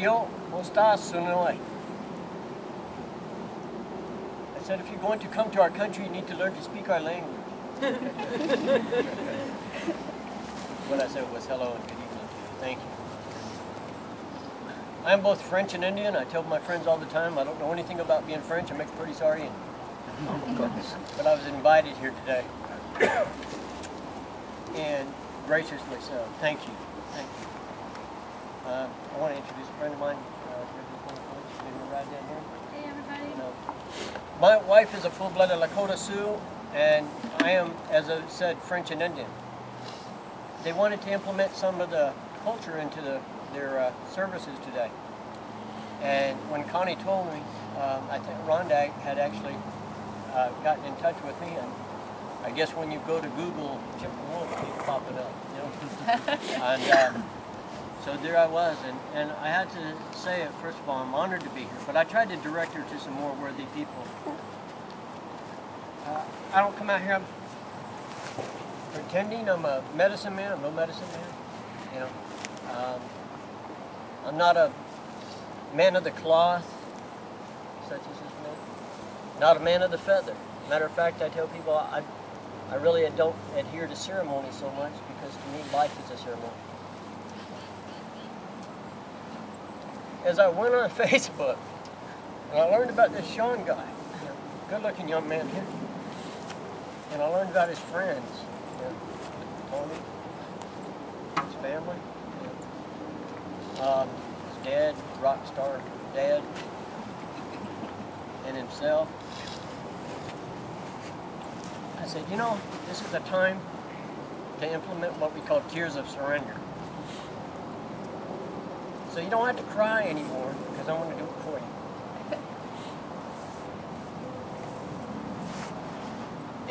Tio, ¿cómo estás, Sunoi? I said, if you're going to come to our country, you need to learn to speak our language. What I said was hello and good evening to you. Thank you. I'm both French and Indian. I tell my friends all the time, I don't know anything about being French. I'm pretty sorry. But I was invited here today. And graciously so. Thank you. Thank you. I want to introduce a friend of mine. Right down here. Hey everybody. My wife is a full-blooded Lakota Sioux, and I am, as I said, French and Indian. They wanted to implement some of the culture into their services today. And when Connie told me, I think Rhonda had actually gotten in touch with me, and I guess when you go to Google, Chip and Wolf keeps popping up, you know. And so there I was, and I had to say, first of all, I'm honored to be here, but I tried to direct her to some more worthy people. I don't come out here pretending I'm a medicine man. I'm no medicine man, you know. I'm not a man of the cloth, such as this man. Not a man of the feather. Matter of fact, I tell people I really don't adhere to ceremony so much, because to me life is a ceremony. As I went on Facebook, and I learned about this Sean guy, good-looking young man here, and I learned about his friends, Tony, his family, his dad, rock star dad, and himself. I said, you know, this is a time to implement what we call tears of surrender. So you don't have to cry anymore, because I'm going to do it for you.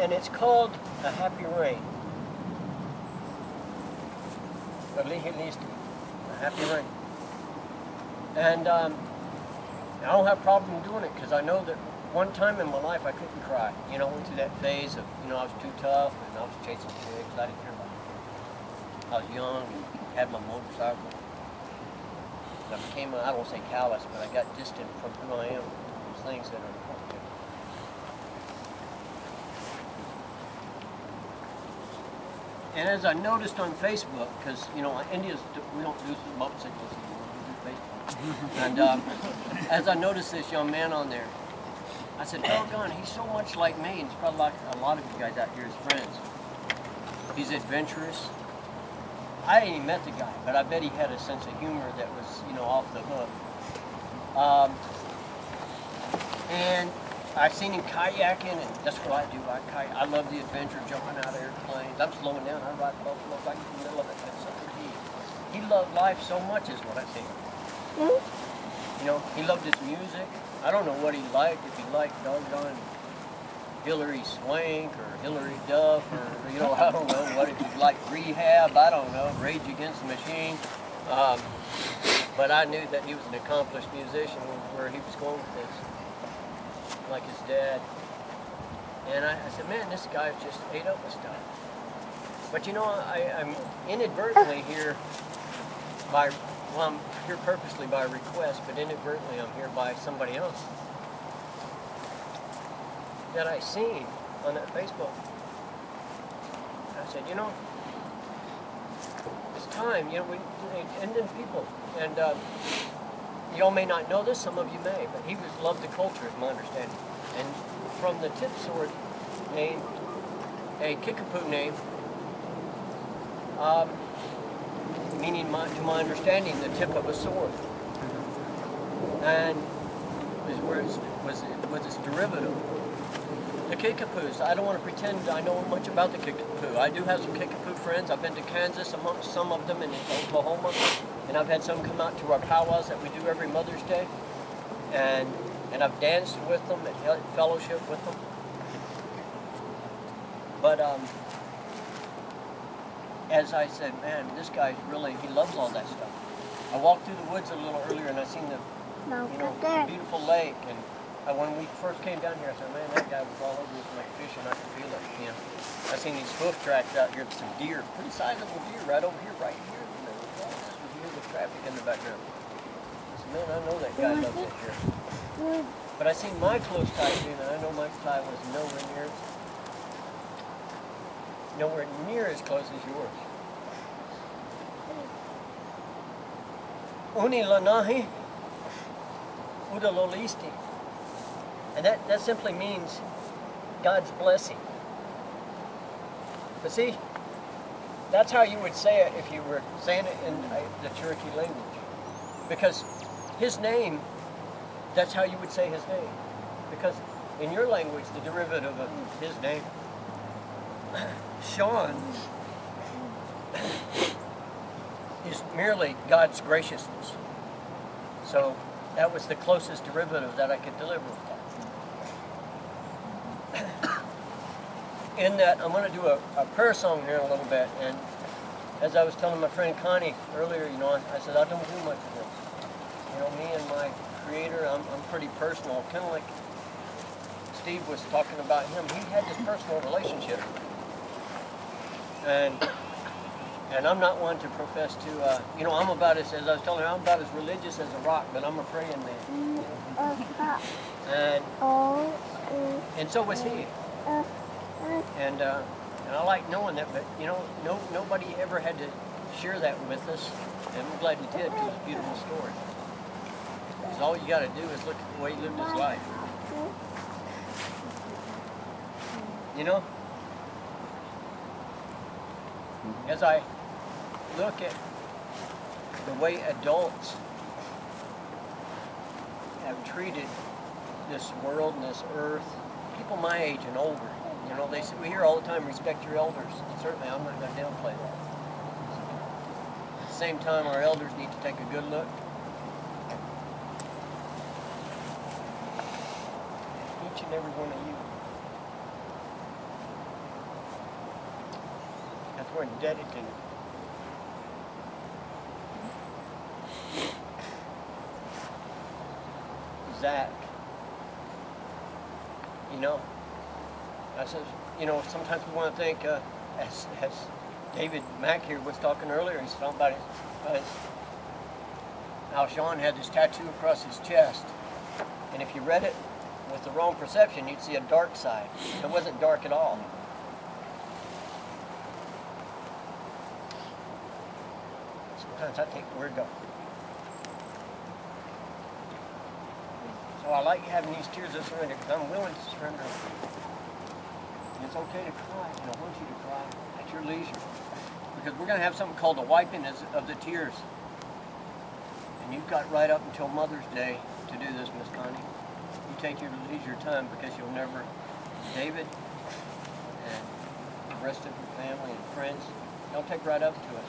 And it's called a happy rain. A happy rain. And I don't have a problem doing it, because I know that one time in my life I couldn't cry. You know, I went through that phase of, you know, I was too tough, and I was chasing chicks. I didn't care about it. I was young and had my motorcycle. I became, I don't want to say callous, but I got distant from who I am. Those things that are important to me. And as I noticed on Facebook, because, you know, Indians, we don't do motorcycles anymore, we do Facebook. And as I noticed this young man on there, I said, doggone, he's so much like me, and he's probably like a lot of you guys out here as friends. He's adventurous. I ain't even met the guy, but I bet he had a sense of humor that was, you know, off the hook. And I seen him kayaking, and that's what I do. I love the adventure, jumping out of airplanes. I'm slowing down. I ride buffalo right in the middle of it. He loved life so much, is what I think. You know, he loved his music. I don't know what he liked. If he liked doggone Hillary Swank or Hillary Duff, or, you know, I don't know, what if you like Rehab, I don't know, Rage Against the Machine. But I knew that he was an accomplished musician, where he was going with this, like his dad. And I said, man, this guy's just ate up with stuff. But you know, I'm inadvertently here by, well, I'm here purposely by request, but inadvertently I'm here by somebody else that I seen on that Facebook. I said, you know, it's time, you know, we Indian people, and y'all may not know this, some of you may, but he loved the culture, is my understanding. And from the tip sword name, a kickapoo name, meaning, to my understanding, the tip of a sword, and is where it was its derivative. The Kickapoos, I don't want to pretend I know much about the Kickapoo. I do have some Kickapoo friends. I've been to Kansas amongst some of them, in Oklahoma, and I've had some come out to our powwows that we do every Mother's Day, and I've danced with them and held fellowship with them. But as I said, man, this guy's really, he loves all that stuff. I walked through the woods a little earlier, and I seen the, you know, the beautiful lake, and when we first came down here, I said, man, that guy was all over me like fishing. I could feel it. You know, I seen these hoof tracks out here with some deer, pretty sizable deer right over here, right here. You know, you hear the traffic in the background. man, I know that guy loves that shirt. But I seen my close tie too, and I know my tie was nowhere near as close as yours. Uni lanahi udalolisti. And that simply means God's blessing. But see, that's how you would say it if you were saying it in the Cherokee language. Because his name, that's how you would say his name. Because in your language, the derivative of his name, Sean, is merely God's graciousness. So that was the closest derivative that I could deliver with that. In that, I'm going to do a prayer song here in a little bit, and as I was telling my friend Connie earlier, you know, I said, I don't do much of this. You know, me and my Creator, I'm pretty personal, kind of like Steve was talking about him. He had this personal relationship. And I'm not one to profess to, you know, I'm about as I was telling her, I'm about as religious as a rock, but I'm a praying man. And so was he. And I like knowing that, but you know, nobody ever had to share that with us, and I'm glad he did, because it's a beautiful story. Because all you got to do is look at the way he lived his life. You know, as I look at the way adults have treated this world and this earth, people my age and older, you know, we hear all the time, respect your elders. And certainly, I'm not going to downplay that. At the same time, our elders need to take a good look. Each and every one of you. That's we're indebted to. Zach. You know, I said, you know, sometimes we want to think, as David Mack here was talking earlier, he's talking about how Sean had this tattoo across his chest. And if you read it with the wrong perception, you'd see a dark side. It wasn't dark at all. Sometimes I take the word go. So I like having these tears of surrender because I'm willing to surrender. And it's okay to cry, and I want you to cry at your leisure. Because we're going to have something called the wiping of the tears. And you've got right up until Mother's Day to do this, Miss Connie. You take your leisure time because you'll never, David and the rest of your family and friends, they'll take right up to it.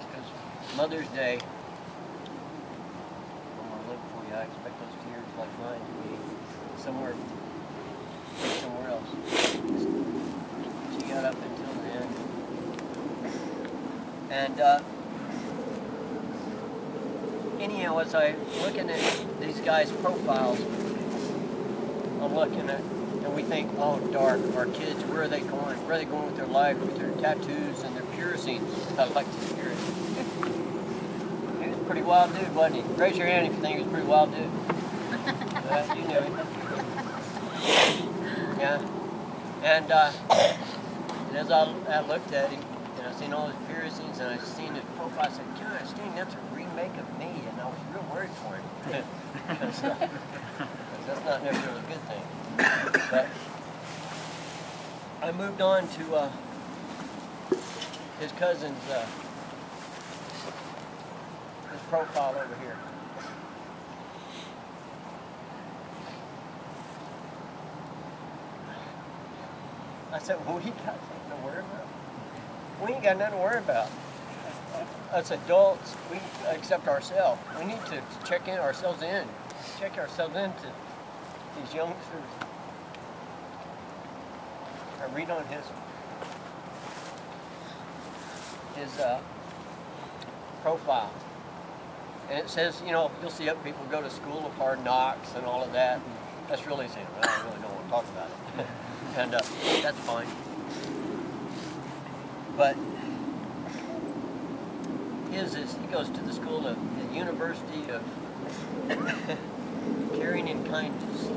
Because Mother's Day, I'm going to live for you. I expect those tears like mine to be somewhere else. She got up until the end. And anyhow, as I'm looking at these guys' profiles, I'm looking at, and we think, oh, dark, our kids, where are they going? Where are they going with their life, with their tattoos and their piercings? I like this piercing. He was a pretty wild dude, wasn't he? Raise your hand if you think he was a pretty wild dude. You knew him. Yeah. And as I looked at him, and I seen all his piercings, and I seen his profile, I said, God, Sting, that's a remake of me, and I was real worried for him. Because that's not necessarily a good thing. But I moved on to his cousin's his profile over here. I said, well, we got something to worry about. We ain't got nothing to worry about. Us adults, we accept ourselves. We need to check ourselves into these youngsters. I read on his profile. And it says, you know, you'll see people go to school of hard knocks and all of that. And that's really saying, well, I don't really know what to talk about it. And that's fine. But His is, he goes to the school of the University of Caring and Kindness.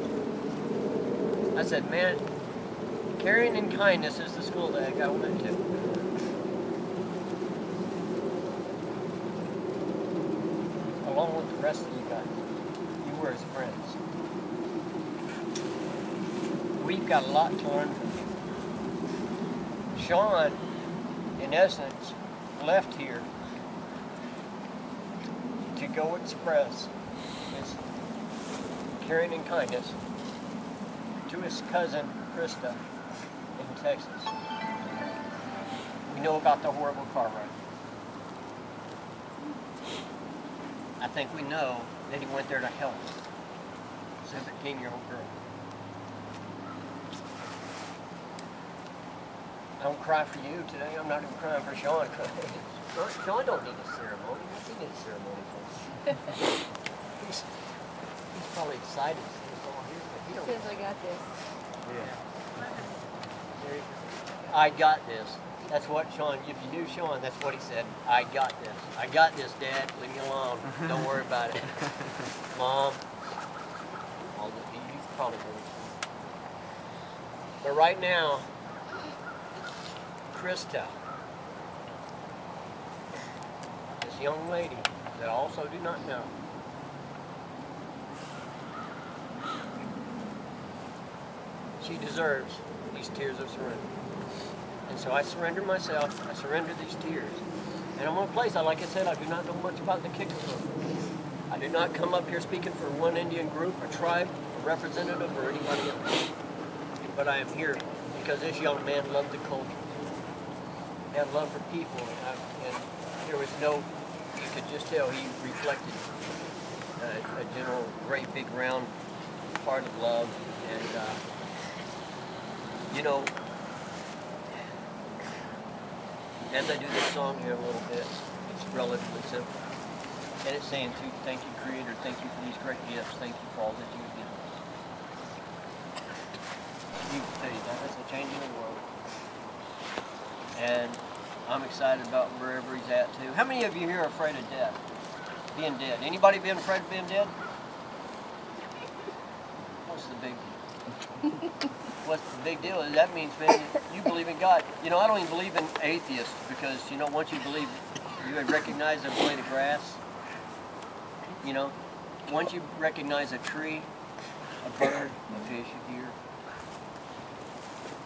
I said, man, Caring and Kindness is the school that I went to. Along with the rest of you guys. You were his friends. We've got a lot to learn from you. Sean, in essence, left here to go express his caring and kindness to his cousin, Krista, in Texas. We know about the horrible car wreck. I think we know that he went there to help a 17-year-old girl. I don't cry for you today. I'm not even crying for Sean. Sean don't need a ceremony. He needs a ceremony for he's probably excited. Says I got this. Yeah. I got this. That's what Sean, if you knew Sean, that's what he said. I got this. I got this, Dad. Leave me alone. Don't worry about it. Mom. All the, he's probably doing it. But right now, Krista, this young lady that I also do not know, she deserves these tears of surrender. And so I surrender myself, I surrender these tears. And I'm in a place, like I said, I do not know much about the Kickapoo. I do not come up here speaking for one Indian group, a tribe, a representative, or anybody else. But I am here because this young man loved the culture. He had love for people, and there was no, you could just tell he reflected a general, great, big, round part of love. And, you know, as I do this song here a little bit, it's relatively simple. And it's saying, thank you, Creator, thank you for these great gifts, thank you for all that you've given us. You can tell you that's a change in the world. And I'm excited about wherever he's at, too. How many of you here are afraid of death? Being dead. Anybody been afraid of being dead? What's the big deal? What's the big deal? That means, man, you believe in God. You know, I don't even believe in atheists because, you know, once you believe, you recognize a blade of grass. You know, once you recognize a tree, a bird, a fish, a deer,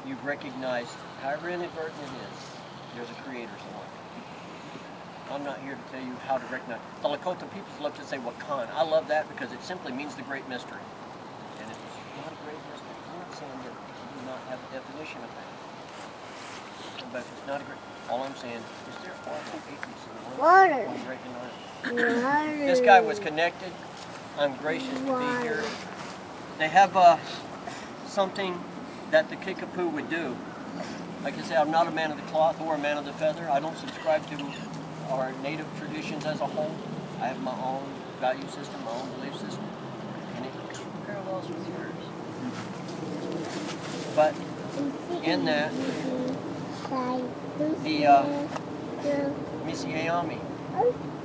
you've recognized, however inadvertent it is, there's a creator somewhere. I'm not here to tell you how to recognize. The Lakota peoples love to say Wakan. I love that because it simply means the great mystery. And it's not a great mystery. I'm not saying that you do not have a definition of that. But it's not a great, all I'm saying is there are atheists in the world when you recognize it. This guy was connected. I'm gracious to be here. They have something that the Kickapoo would do. Like I say, I'm not a man of the cloth or a man of the feather. I don't subscribe to our native traditions as a whole. I have my own value system, my own belief system, and it parallels with yours. But in that, the Misiayami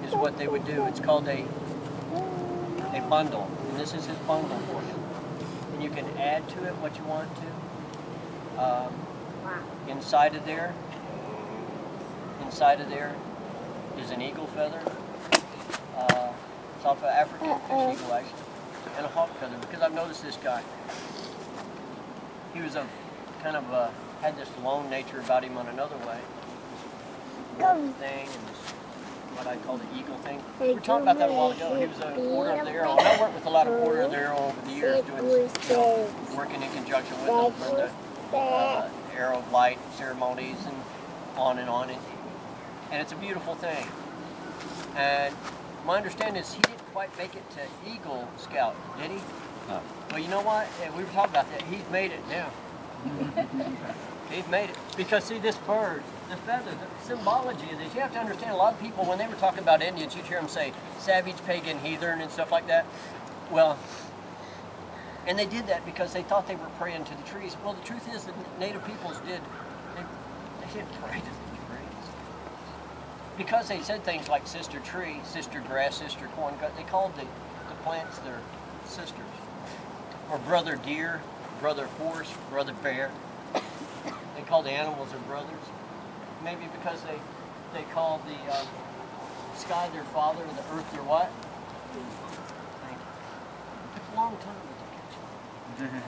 is what they would do. It's called a bundle, and this is his bundle for you. And you can add to it what you want to. Inside of there is an eagle feather, South African fish eagle actually, and a hawk feather, because I've noticed this guy. He was had this lone nature about him on another way. This thing and this, what I call the eagle thing. We were talking about that a while ago. He was an order of the arrow. And I worked with a lot of order of the arrow over the years, doing, working in conjunction with them for the arrow light ceremonies and on and on. And it's a beautiful thing. And my understanding is he didn't quite make it to Eagle Scout, did he? No. Well, you know what? We were talking about that. He's made it now. He's made it. Because see, this bird, the feather, the symbology of this, you have to understand, a lot of people, when they were talking about Indians, you'd hear them say savage, pagan, heathen, and stuff like that. Well, and they did that because they thought they were praying to the trees. Well, the truth is that native peoples did. They didn't pray to the trees. because they said things like sister tree, sister grass, sister corn, they called the plants their sisters. Or brother deer, brother horse, brother bear. They called the animals their brothers. Maybe because they called the sky their father, the earth their what? Thank you. It took a long time to catch on.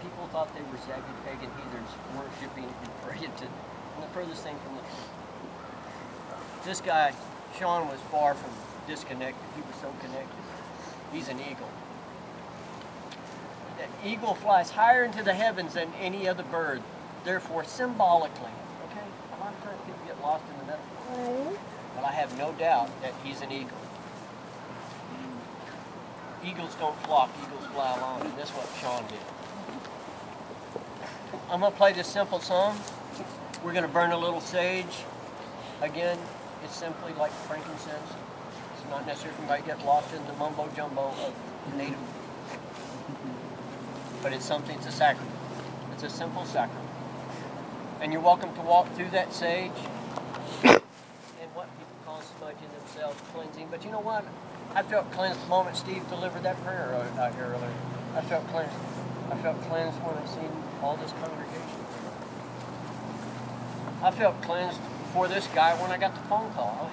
People thought they were savage pagan heathens worshiping and praying to the furthest thing from the truth. This guy, Sean, was far from disconnected. He was so connected. He's an eagle. An eagle flies higher into the heavens than any other bird. Therefore, symbolically, okay? A lot of times people get lost in the metaphor. But I have no doubt that he's an eagle. Eagles don't flock, eagles fly alone, and that's what Sean did. I'm going to play this simple song. We're going to burn a little sage. Again, it's simply like frankincense. It's not necessarily everybody get lost in the mumbo jumbo of native. But it's something, it's a sacrament. It's a simple sacrament. And you're welcome to walk through that sage and what people call smudging themselves, cleansing. But you know what? I felt cleansed the moment Steve delivered that prayer out here earlier. I felt cleansed. I felt cleansed when I seen all this congregation. I felt cleansed for this guy when I got the phone call.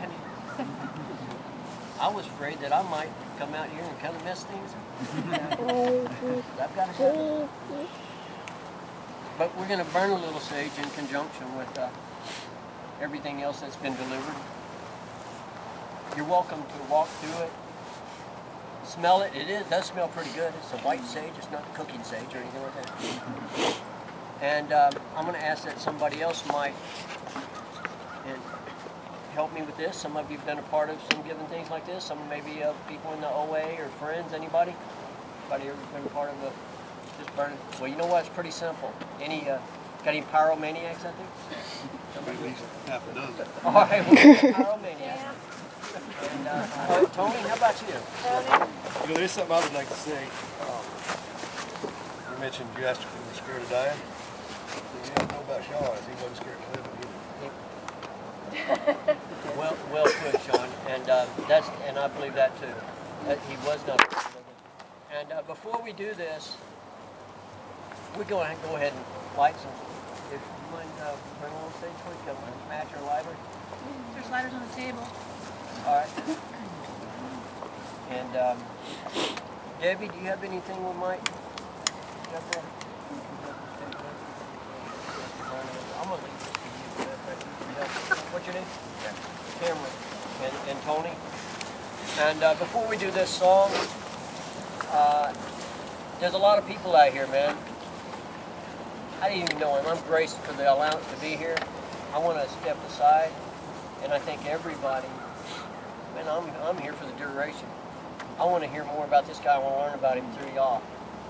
I was afraid that I might come out here and kind of mess things up. I've got to go. But we're going to burn a little sage in conjunction with everything else that's been delivered. You're welcome to walk through it. Smell it. It does smell pretty good. It's a white sage. It's not cooking sage or anything like that. And I'm going to ask that somebody else might help me with this. Some of you have been a part of some given things like this. Some maybe people in the OA or friends. Anybody? Anybody ever been a part of just burning? Well, you know what? It's pretty simple. Got any pyromaniacs out there? At least half a dozen. All right, well, pyromaniacs. And, Tony, how about you? You know, there's something I would like to say. You mentioned you asked if you were scared of dying. You didn't know about Sean, he wasn't scared of living either. Well put, Sean, and I believe that too. That he was not. And before we do this, we're going to go ahead and light some. If you mind, bring a little sage for you, a match or a lighter. There's lighters on the table. All right. And Debbie, do you have anything we might? I'm gonna leave this to you. What's your name? Cameron and Tony. And before we do this song, there's a lot of people out here, man. I didn't even know him. I'm graced for the allowance to be here. I want to step aside, and I think everybody, man, I'm here for the duration. I want to hear more about this guy. I want to learn about him through y'all.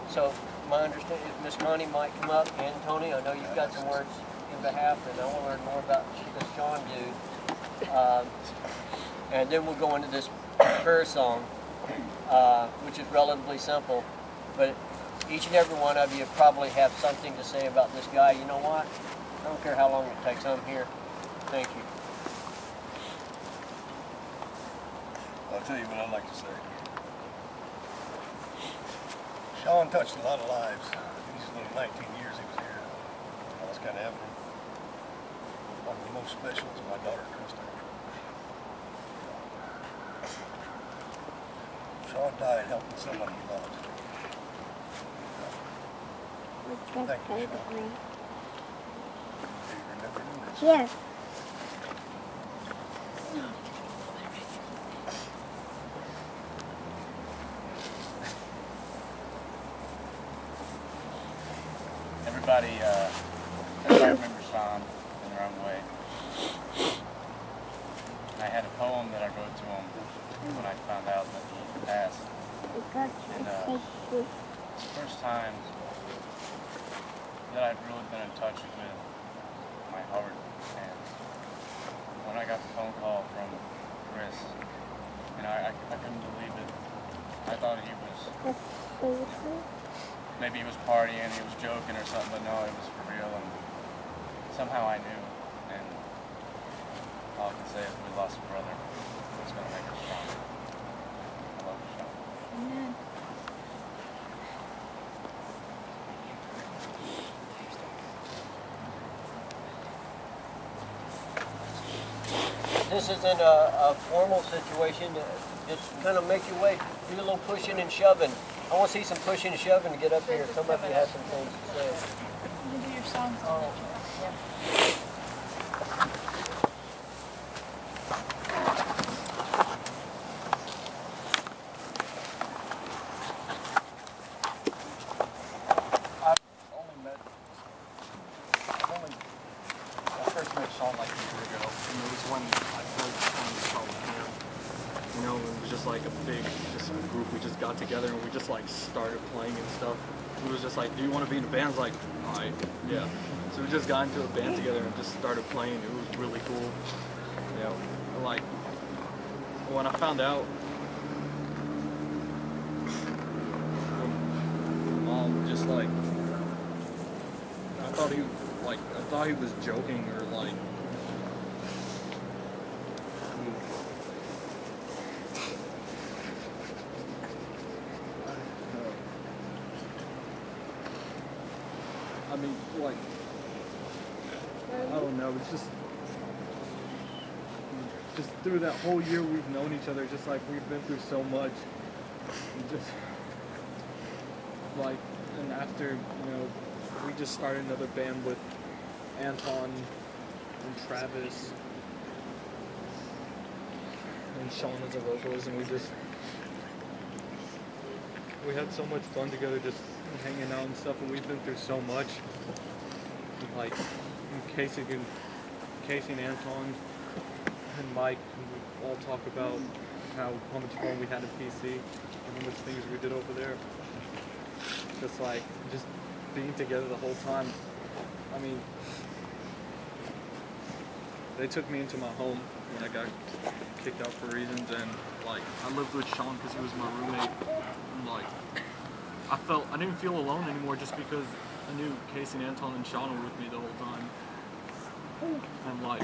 So my understanding is Miss Connie might come up, and Tony, I know you've got some words in behalf, and I want to learn more about this Sean dude. And then we'll go into this prayer song, which is relatively simple, but each and every one of you probably have something to say about this guy. You know what? I don't care how long it takes. I'm here. Thank you. I'll tell you what I'd like to say. Sean touched a lot of lives. These little 19 years he was here. I was kind of having him. One of the most special is my daughter, Krista. Sean died helping somebody he loved. Thank you, Sean. Do you remember doing this? Yes. Everybody remembers Sean in their own way. I had a poem that I wrote to him when I found out that he passed. And it's the first time that I've really been in touch with my heart. And when I got the phone call from Chris, I couldn't believe it. I thought he was, maybe he was partying, he was joking or something, but no, it was for real. And somehow I knew. And all I can say is we lost a brother. It's going to make us stronger. I love you, Sean. Amen. This isn't a formal situation. Just kind of make your way. Do a little pushing and shoving. I want to see some pushing and shoving to get up here. Some of you have some things to say. You can do your songs. I first met Sean like a year ago, and it was when I played on the college camp. You know, it was just like a big, just a group. We just got together and we just like started playing and stuff. It was just like, do you want to be in a band? I was like, all right, yeah. So we just got into a band together and just started playing. It was really cool. You know, like when I found out, Mom just like, I thought he was joking or like. I mean, like, I don't know, it's just through that whole year we've known each other, just like we've been through so much. Just like, and after, you know, we just started another band with Anton and Travis and Sean as a vocalist, and we had so much fun together just hanging out and stuff, and we've been through so much. Like Casey and Anton and Mike, we all talk about how much fun we had at PC and how much things we did over there. Just being together the whole time. I mean, they took me into my home when I got kicked out for reasons, and like I lived with Sean because he was my roommate. And like I didn't feel alone anymore just because I knew Casey and Anton and Sean were with me the whole time. And like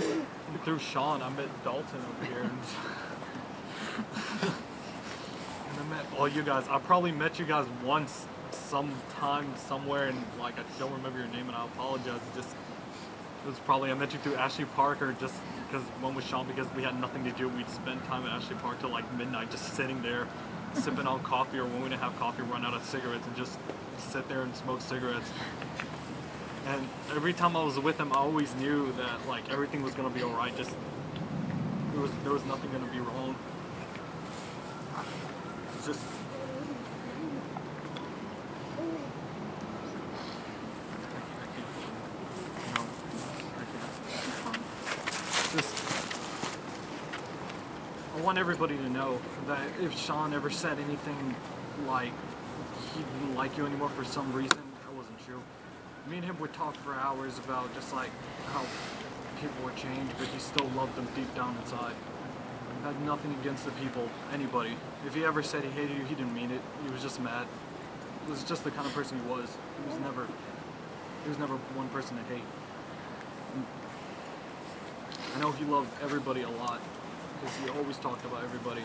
through Sean, I met Dalton over here, and I met all you guys. I probably met you guys once, sometime, somewhere, and like I don't remember your name, and I apologize. It was probably I met you through Ashley Park, or just because one was Sean because we had nothing to do. We'd spend time at Ashley Park till like midnight, just sitting there, sipping on coffee, or when we didn't have coffee, run out of cigarettes and just sit there and smoke cigarettes. And every time I was with him, I always knew that like everything was gonna be alright. Just there was nothing gonna be wrong. It's just. I want everybody to know that if Sean ever said anything like he didn't like you anymore for some reason, that wasn't true. Me and him would talk for hours about just like how people were changed, but he still loved them deep down inside. Had nothing against the people, anybody. If he ever said he hated you, he didn't mean it. He was just mad. It was just the kind of person he was. He was never one person to hate. I know he loved everybody a lot, because he always talked about everybody.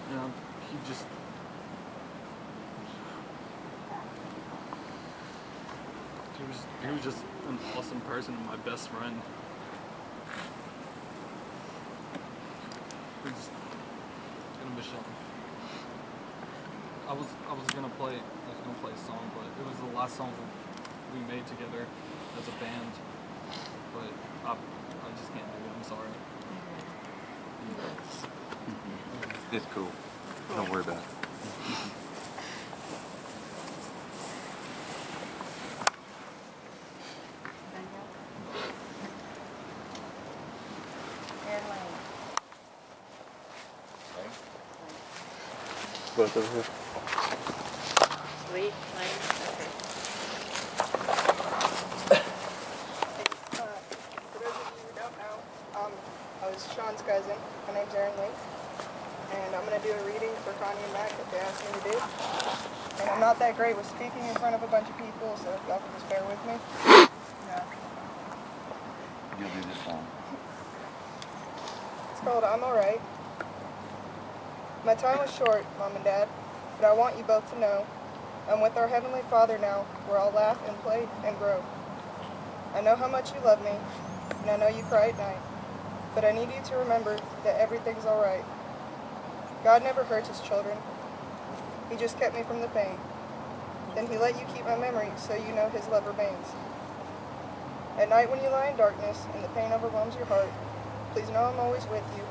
You know, he was just an awesome person and my best friend. We're just gonna miss him. I was gonna play a song, but it was the last song we made together as a band. But I just can't do it. I'm sorry. It's cool. Don't worry about it. Both of them. Sweet, Lane, okay. For those of you who don't know, I was Sean's cousin. My name's Aaron Lee. And I'm going to do a reading for Connie and Mac that they asked me to do. And I'm not that great with speaking in front of a bunch of people, so if y'all can just bear with me. Yeah. You'll do this song. It's called I'm Alright. My time was short, Mom and Dad, but I want you both to know I'm with our Heavenly Father now, where I'll laugh and play and grow. I know how much you love me, and I know you cry at night, but I need you to remember that everything's alright. God never hurts his children. He just kept me from the pain. Then he let you keep my memory so you know his love remains. At night when you lie in darkness and the pain overwhelms your heart, please know I'm always with you,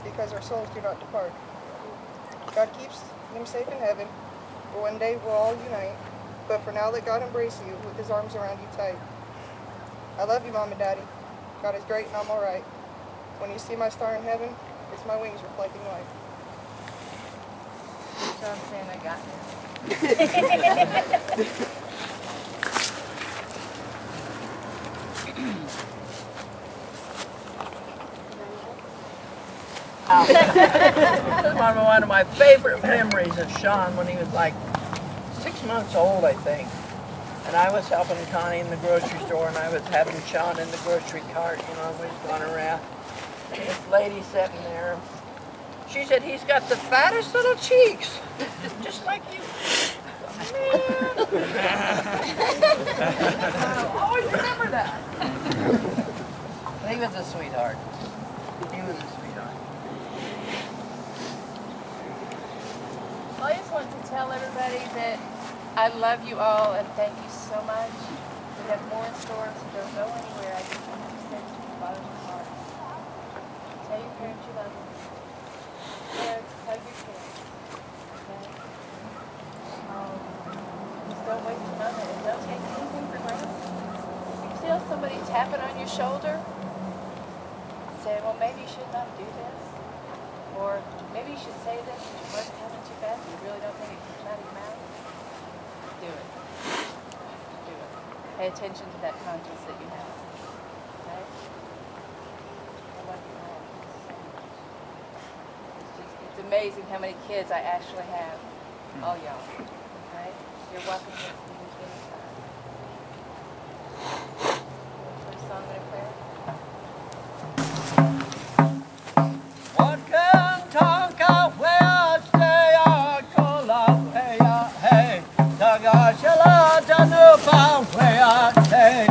because our souls do not depart. God keeps them safe in heaven, for one day we'll all unite, but for now let God embrace you with his arms around you tight. I love you, Mom and Daddy. God is great and I'm alright. When you see my star in heaven, it's my wings reflecting light. So I'm saying I got this. One of my favorite memories of Sean when he was like 6 months old, I think. And I was helping Connie in the grocery store, and I was having Sean in the grocery cart, you know, we was going around. And this lady sitting there, she said, he's got the fattest little cheeks, just like you. I'll always remember that. He was a sweetheart. He was a sweetheart. I just want to tell everybody that I love you all and thank you so much. We have more in store, so don't go anywhere. I just want to say to you from the bottom of your heart. Tell your parents you love them. Parents, hug your kids. Okay? Just don't waste a moment and don't take anything for granted. If you feel somebody tapping on your shoulder, say, well, maybe you should not do this. Or maybe you should say this, but your words coming too fast and you really don't think it comes out of your mouth. Do it. Do it. Pay attention to that conscience that you have. Okay? I love you all so much. It's amazing how many kids I actually have. All y'all. Okay? You're welcome to me anytime. Put a song and a prayer. Hey,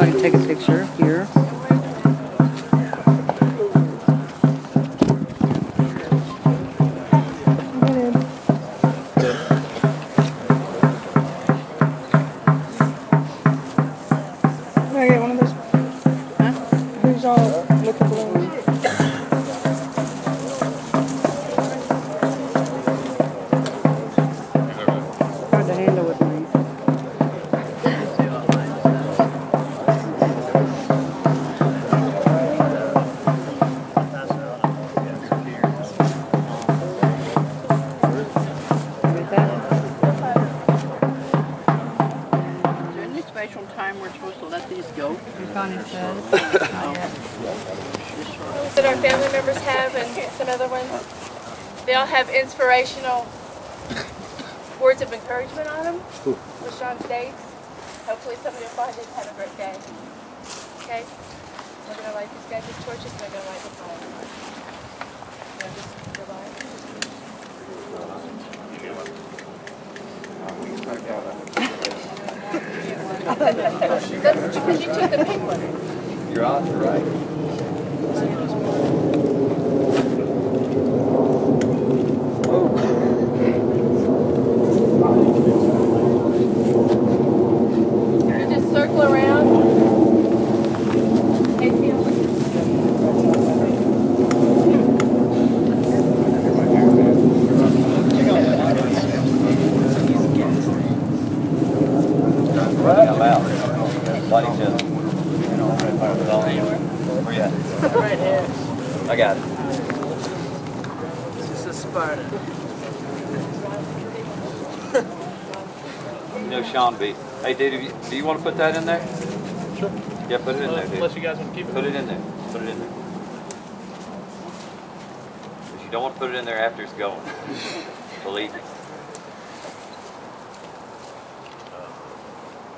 so I can take a picture here. Can I get one of those? Huh? Who's all looking balloons? Hard to handle with me. Is there any special time we're supposed to let these go? Connie says. That our family members have and some other ones. They all have inspirational words of encouragement on them, which Sean states. Hopefully somebody will find it and have a great day. Okay? We're going to light these guys' torches and they're going to light the fire. Just that's because you took the pink one. Your odds are right. You just circle around. Hey, Tim. I'm out. Light each other. Where you at? Right here. I got it. This is a Spartan. You know Sean B. Hey, dude, do you want to put that in there? Sure. Yeah, put it in there, dude. Unless you guys want to keep it. Put it in there. Put it in there. Because you don't want to put it in there after it's going. Believe me.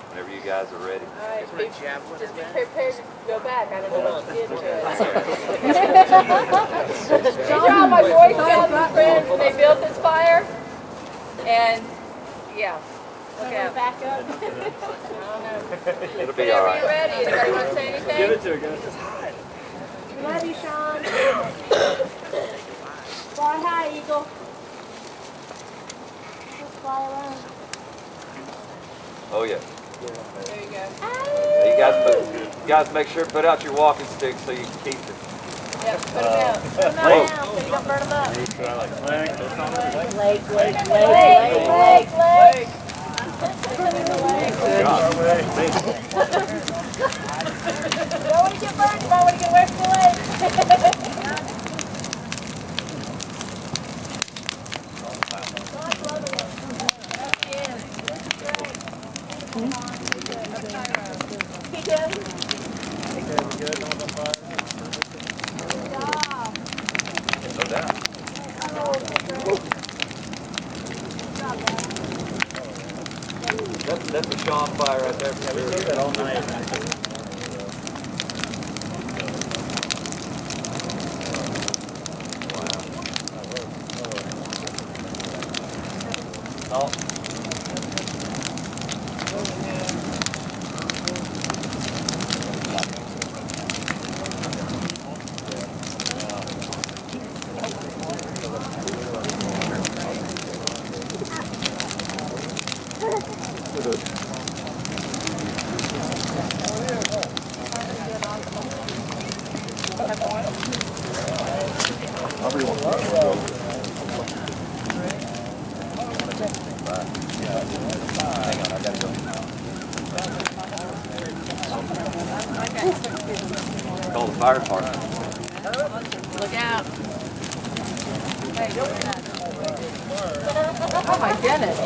Whenever you guys are ready. All right, just be prepared to go back. I don't know what you did to it. These are all my Boy Scouts and friends. They built this fire. And, yeah. Look out. Back up. I don't know. It'll be all right. Whenever you're ready, anybody want to say anything? Give it to her, guys. We love you, Sean. Fly high, Eagle. Just fly around. Oh, yeah. There you go. Hey, you guys make sure to put out your walking sticks so you can keep it. Yep, put them out. Put them Whoa. out now so you don't burn them up. Leg. Don't want to get burned, you might want to get away from the leg. He does. No doubt. That's a Sean fire right there. Yeah, we did that all night. Wow. Oh. Call the fire department. Look out. Oh my goodness.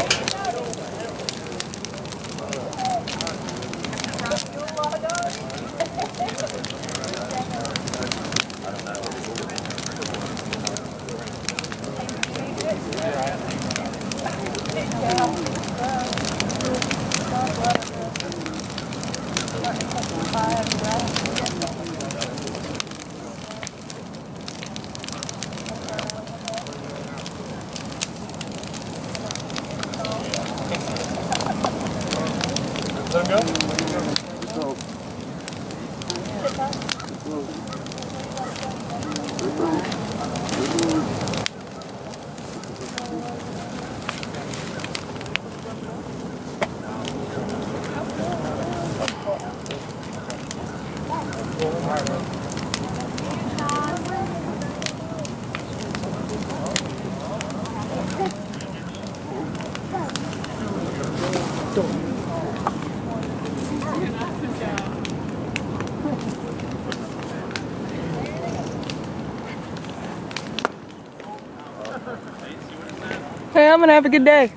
Hey, I'm gonna have a good day.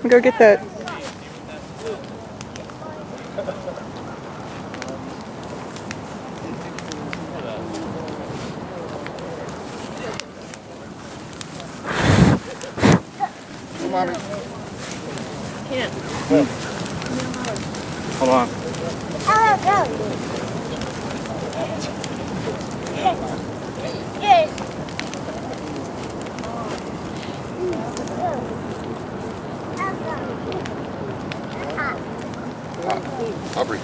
Go get that. Mommy. Can't. Hold on. Aubrey.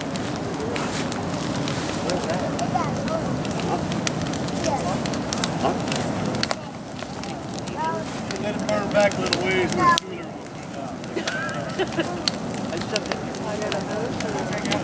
Let it burn back a little ways. We're cooler. I got a nose.